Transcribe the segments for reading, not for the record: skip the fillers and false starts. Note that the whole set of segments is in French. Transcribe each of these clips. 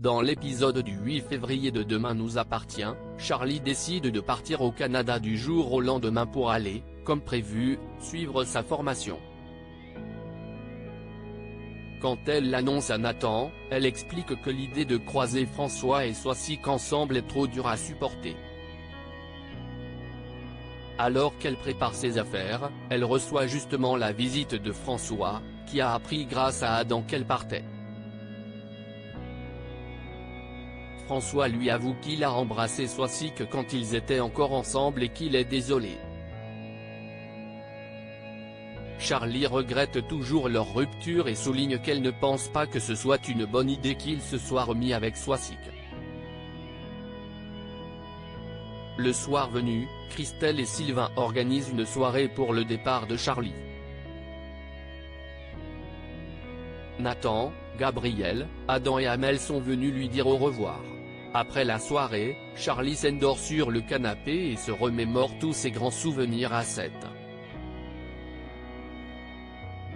Dans l'épisode du 8 février de Demain nous appartient, Charlie décide de partir au Canada du jour au lendemain pour aller, comme prévu, suivre sa formation. Quand elle l'annonce à Nathan, elle explique que l'idée de croiser François et Soisic ensemble est trop dure à supporter. Alors qu'elle prépare ses affaires, elle reçoit justement la visite de François, qui a appris grâce à Adam qu'elle partait. François lui avoue qu'il a embrassé Soisic quand ils étaient encore ensemble et qu'il est désolé. Charlie regrette toujours leur rupture et souligne qu'elle ne pense pas que ce soit une bonne idée qu'il se soit remis avec Soisic. Le soir venu, Christelle et Sylvain organisent une soirée pour le départ de Charlie. Nathan, Gabriel, Adam et Amel sont venus lui dire au revoir. Après la soirée, Charlie s'endort sur le canapé et se remémore tous ses grands souvenirs à 7.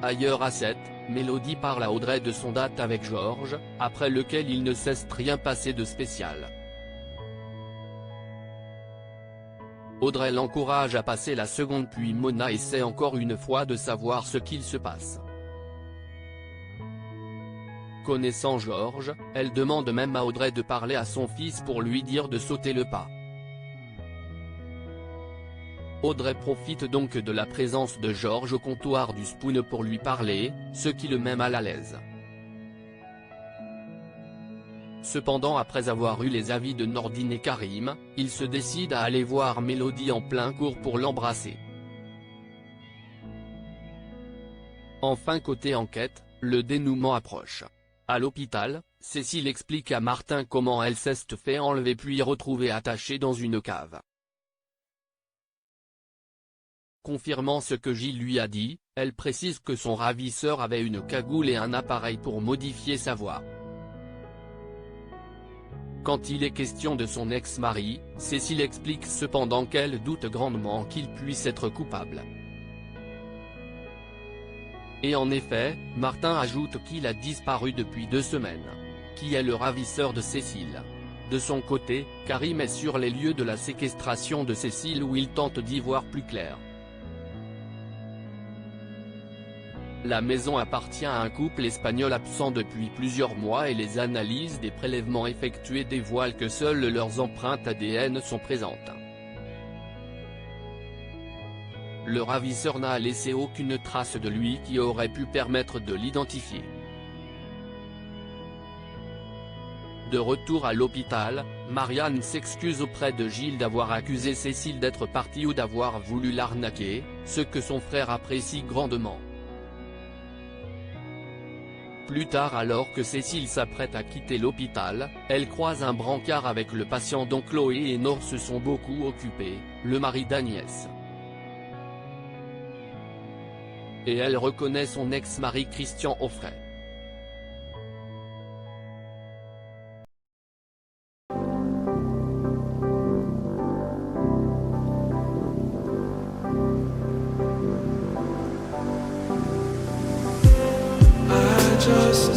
Ailleurs à 7, Mélodie parle à Audrey de son date avec Georges, après lequel il ne cesse rien passer de spécial. Audrey l'encourage à passer la seconde puis Mona essaie encore une fois de savoir ce qu'il se passe. Connaissant Georges, elle demande même à Audrey de parler à son fils pour lui dire de sauter le pas. Audrey profite donc de la présence de Georges au comptoir du Spoon pour lui parler, ce qui le met mal à l'aise. Cependant après avoir eu les avis de Nordine et Karim, il se décide à aller voir Mélodie en plein cours pour l'embrasser. Enfin côté enquête, le dénouement approche. À l'hôpital, Cécile explique à Martin comment elle s'est fait enlever puis retrouvée attachée dans une cave. Confirmant ce que Gilles lui a dit, elle précise que son ravisseur avait une cagoule et un appareil pour modifier sa voix. Quand il est question de son ex-mari, Cécile explique cependant qu'elle doute grandement qu'il puisse être coupable. Et en effet, Martin ajoute qu'il a disparu depuis 2 semaines. Qui est le ravisseur de Cécile? De son côté, Karim est sur les lieux de la séquestration de Cécile où il tente d'y voir plus clair. La maison appartient à un couple espagnol absent depuis plusieurs mois et les analyses des prélèvements effectués dévoilent que seules leurs empreintes ADN sont présentes. Le ravisseur n'a laissé aucune trace de lui qui aurait pu permettre de l'identifier. De retour à l'hôpital, Marianne s'excuse auprès de Gilles d'avoir accusé Cécile d'être partie ou d'avoir voulu l'arnaquer, ce que son frère apprécie grandement. Plus tard alors que Cécile s'apprête à quitter l'hôpital, elle croise un brancard avec le patient dont Chloé et Nord se sont beaucoup occupés, le mari d'Agnès. Et elle reconnaît son ex-mari Christian Offray. Just